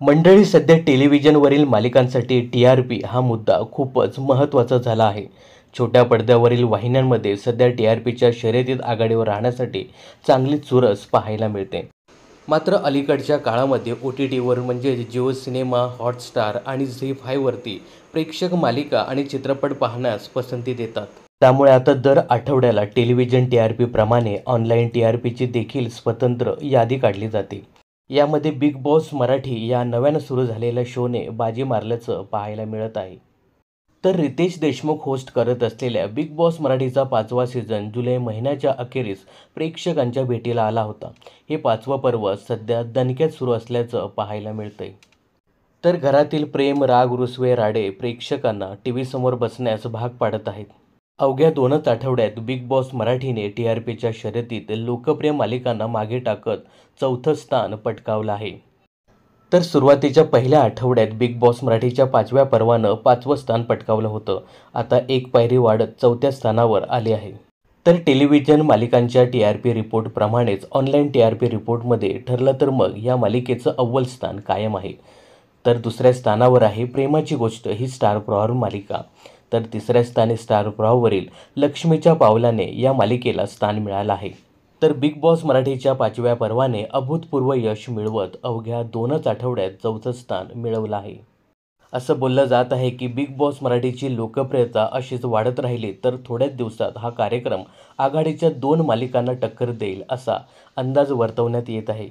मंडळी, सध्या टेलिव्हिजनवरील मालिकांसाठी टी-आर-पी हा मुद्दा खूपच महत्त्वाचा झाला आहे. छोट्या पडद्यावरील वाहिन्यांमध्ये सध्या टी-आर-पीच्या शर्यतीत आघाडीवर राहण्यासाठी चांगली चुरस पाहायला मिळते. मात्र अलीकडच्या काळामध्ये ओ-टी-टीवर म्हणजेच जिओ सिनेमा, हॉटस्टार आणि झी5वरती प्रेक्षक मालिका आणि चित्रपट पाहण्यास पसंती देतात. त्यामुळे आता दर आठवड्याला टेलिव्हिजन टी-आर-पीप्रमाणे ऑनलाईन टी-आर-पीची देखील स्वतंत्र यादी काढली जाते. यामध्ये बिग बॉस मराठी या नव्यानं सुरू झालेल्या शोने बाजी मारल्याचं पाहायला मिळत आहे. तर रितेश देशमुख होस्ट करत असलेल्या बिग बॉस मराठीचा 5वा सीझन जुलै महिन्याच्या अखेरीस प्रेक्षकांच्या भेटीला आला होता. हे 5वं पर्व सध्या दणक्यात सुरू असल्याचं पाहायला मिळतंय. तर घरातील प्रेम, राग, रुसवे, राडे प्रेक्षकांना टीव्हीसमोर बसण्यास भाग पाडत आहेत. अवघ्या 2च आठवड्यात बिग बॉस मराठीने टी-आर-पीच्या शर्यतीत लोकप्रिय मालिकांना मागे टाकत 4थं स्थान पटकावलं आहे. तर सुरुवातीच्या पहिल्या आठवड्यात बिग बॉस मराठीच्या 5व्या पर्वानं 5वं स्थान पटकावलं होतं. आता एक पायरी वाढत 4थ्या स्थानावर आले आहे. तर टेलिव्हिजन मालिकांच्या टी-आर-पी रिपोर्टप्रमाणेच ऑनलाईन टी-आर-पी रिपोर्टमध्ये ठरलं तर मग या मालिकेचं अव्वल स्थान कायम आहे. तर दुसऱ्या स्थानावर आहे प्रेमाची गोष्ट ही स्टार प्रवाह मालिका. तर तिसऱ्या स्थानी स्टार प्रवाहवरील लक्ष्मीच्या पावलाने या मालिकेला स्थान मिळालं आहे. तर बिग बॉस मराठीच्या 5व्या पर्वाने अभूतपूर्व यश मिळवत अवघ्या 2च आठवड्यात 4थं स्थान मिळवलं आहे. असं बोललं जात आहे की बिग बॉस मराठीची लोकप्रियता अशीच वाढत राहिली तर थोड्याच दिवसात हा कार्यक्रम आघाडीच्या 2 मालिकांना टक्कर देईल असा अंदाज वर्तवण्यात येत आहे.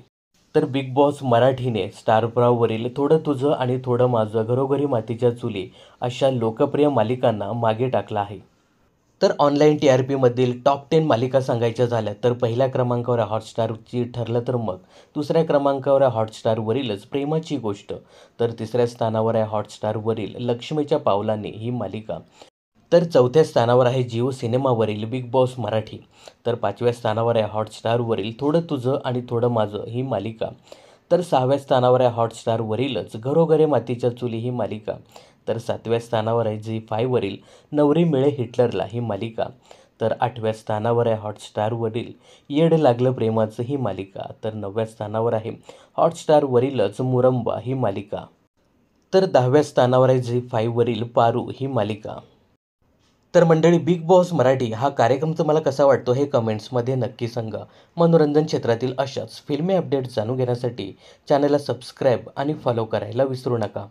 तर बिग बॉस मराठीने स्टार प्रवाहवरील थोडं तुझं आणि थोडं माझं, घरोघरी मातीच्या चुली अशा लोकप्रिय मालिकांना मागे टाकलं आहे. तर ऑनलाईन टी-आर-पीमधील टॉप 10 मालिका सांगायच्या झाल्या तर पहिल्या क्रमांकावर आहे हॉटस्टारची ठरलं तर मग, दुसऱ्या क्रमांकावर आहे हॉटस्टारवरीलच प्रेमाची गोष्ट, तर तिसऱ्या स्थानावर आहे हॉटस्टारवरील लक्ष्मीच्या पावलाने ही मालिका, तर 4थ्या स्थानावर आहे जिओ सिनेमावरील बिग बॉस मराठी, तर 5व्या स्थानावर आहे हॉटस्टारवरील थोडं तुझं आणि थोडं माझं ही मालिका, तर 6व्या स्थानावर आहे हॉटस्टारवरीलच घरोघरी मातीच्या चुली ही मालिका, तर 7व्या स्थानावर आहे झी5वरील नवरी मिळे हिटलरला ही मालिका, तर 8व्या स्थानावर आहे हॉटस्टारवरील येड लागलं प्रेमाचं ही मालिका, तर 9व्या स्थानावर आहे हॉटस्टारवरीलच मुरंबा ही मालिका, तर 10व्या स्थानावर आहे झी5वरील पारू ही मालिका. तर मंडळी, बिग बॉस मराठी हा कार्यक्रम तुम्हाला कसा वाटतो हे कमेंट्समध्ये नक्की सांगा. मनोरंजन क्षेत्रातील अशाच फिल्मी अपडेट्स जाणून घेण्यासाठी चॅनलला सबस्क्राईब आणि फॉलो करायला विसरू नका.